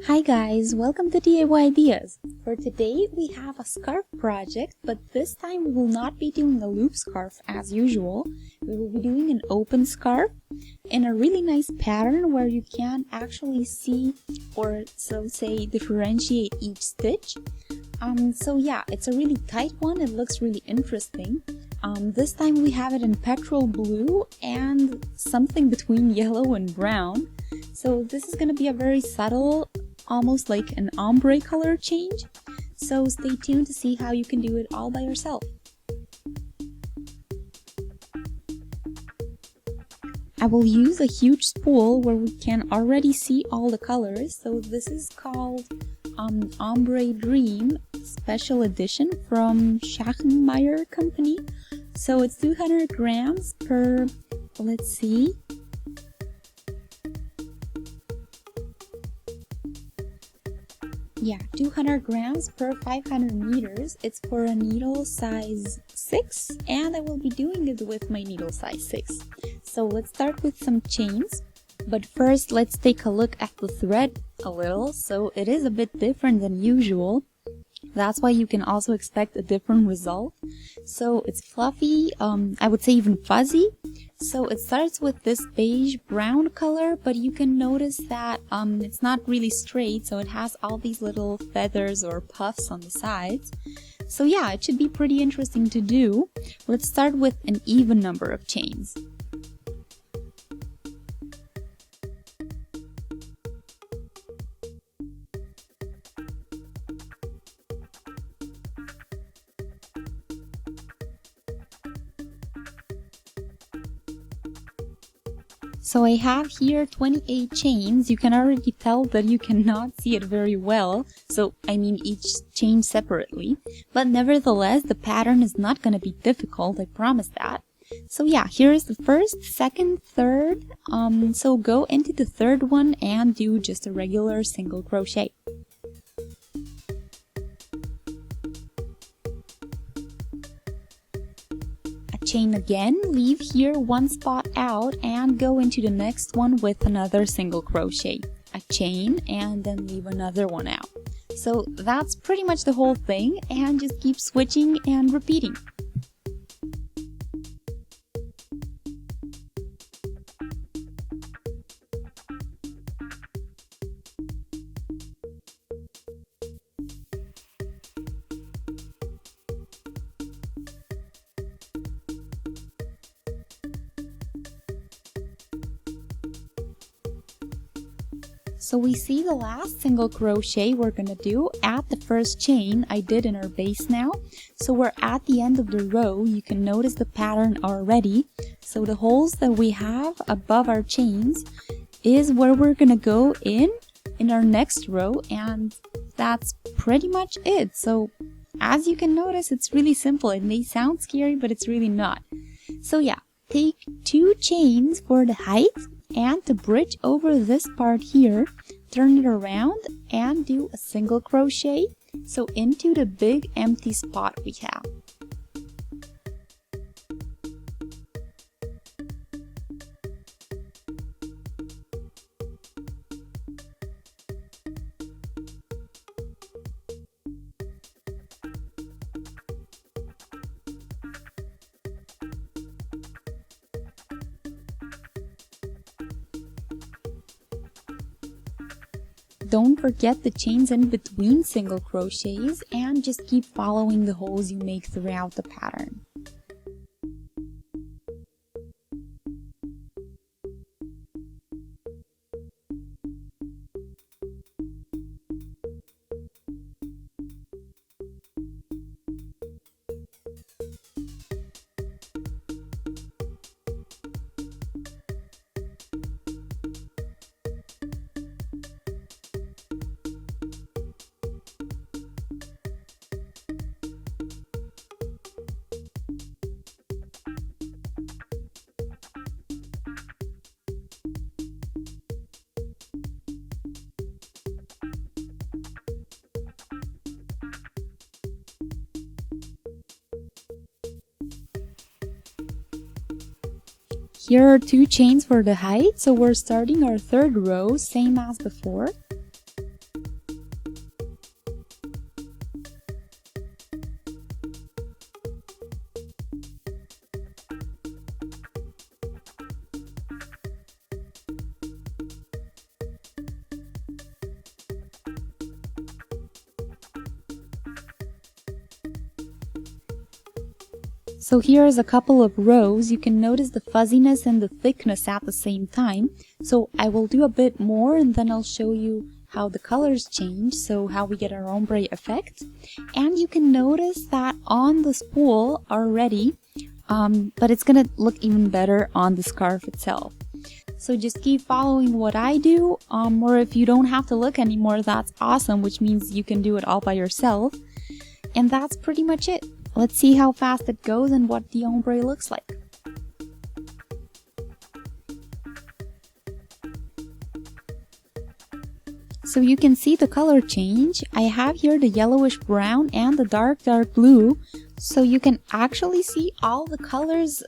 Hi guys, welcome to DIY Ideas. For today we have a scarf project, but this time we will not be doing a loop scarf as usual. We will be doing an open scarf in a really nice pattern where you can actually see or so say differentiate each stitch. So yeah, it's a really tight one. It looks really interesting. This time we have it in petrol blue and something between yellow and brown. So this is going to be a very subtle, almost like an ombre color change. So stay tuned to see how you can do it all by yourself. I will use a huge spool where we can already see all the colors. So this is called Ombre Dream Special Edition from Schachenmeyer Company. So it's 200 grams per, let's see, yeah, 200 grams per 500 meters. It's for a needle size 6 and I will be doing it with my needle size 6. So let's start with some chains. But first let's take a look at the thread a little. So it is a bit different than usual. That's why you can also expect a different result. So it's fluffy, I would say even fuzzy. So it starts with this beige brown color, but you can notice that it's not really straight, so it has all these little feathers or puffs on the sides. So yeah, it should be pretty interesting to do. Let's start with an even number of chains. So I have here 28 chains. You can already tell that you cannot see it very well. So I mean each chain separately. But nevertheless, the pattern is not going to be difficult, I promise that. So yeah, here is the first, second, third. So go into the third one and do just a regular single crochet. Chain again, leave here one spot out and go into the next one with another single crochet. A chain and then leave another one out. So that's pretty much the whole thing, and just keep switching and repeating. So we see the last single crochet we're gonna do at the first chain I did in our base now. So we're at the end of the row. You can notice the pattern already. So the holes that we have above our chains is where we're gonna go in our next row, and that's pretty much it. So as you can notice, it's really simple. It may sound scary, but it's really not. So yeah, take 2 chains for the height. And to bridge over this part here, turn it around and do a single crochet, so into the big empty spot we have. Don't forget the chains in between single crochets and just keep following the holes you make throughout the pattern. Here are 2 chains for the height, so we're starting our third row, same as before. So here's a couple of rows. You can notice the fuzziness and the thickness at the same time. So I will do a bit more and then I'll show you how the colors change, so how we get our ombre effect. And you can notice that on the spool already, but it's gonna look even better on the scarf itself. So just keep following what I do, or if you don't have to look anymore, that's awesome, which means you can do it all by yourself. And that's pretty much it. Let's see how fast it goes and what the ombre looks like. So you can see the color change. I have here the yellowish brown and the dark blue. So you can actually see all the colors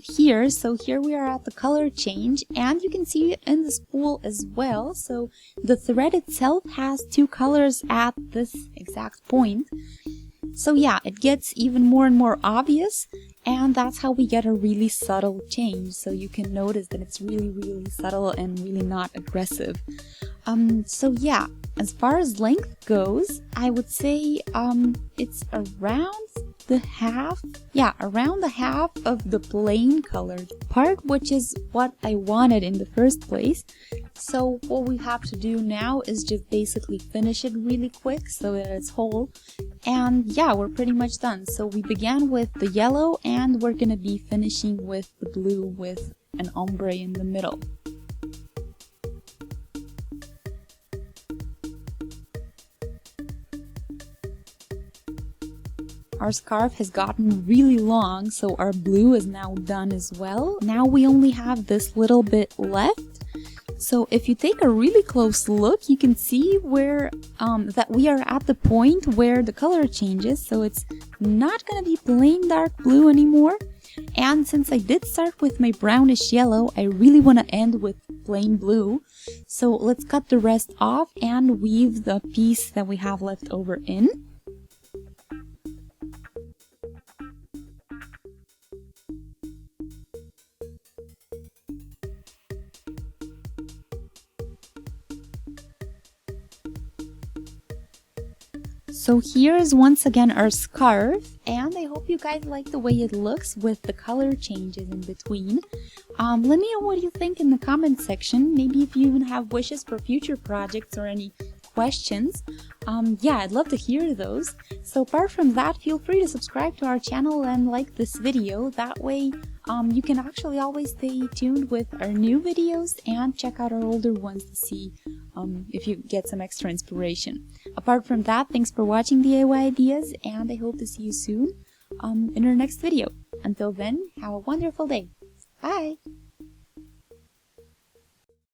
here. So here we are at the color change, and you can see it in the spool as well. So the thread itself has two colors at this exact point. So yeah, it gets even more and more obvious, and that's how we get a really subtle change. So you can notice that it's really subtle and really not aggressive. So yeah, as far as length goes, I would say it's around the half of the plain colored part, which is what I wanted in the first place. So what we have to do now is just basically finish it really quick so that it's whole. And yeah, we're pretty much done. So we began with the yellow and we're gonna be finishing with the blue with an ombre in the middle. Our scarf has gotten really long, so our blue is now done as well. Now we only have this little bit left. So if you take a really close look, you can see where that we are at the point where the color changes. So it's not gonna be plain dark blue anymore. And since I did start with my brownish yellow, I really want to end with plain blue. So let's cut the rest off and weave the piece that we have left over in. So here's once again our scarf, and I hope you guys like the way it looks with the color changes in between. Let me know what you think in the comment section. Maybe if you even have wishes for future projects or any questions. Yeah, I'd love to hear those. So apart from that, feel free to subscribe to our channel and like this video. That way you can actually always stay tuned with our new videos and check out our older ones to see if you get some extra inspiration. Apart from that, thanks for watching DIY Ideas, and I hope to see you soon in our next video. Until then, have a wonderful day. Bye!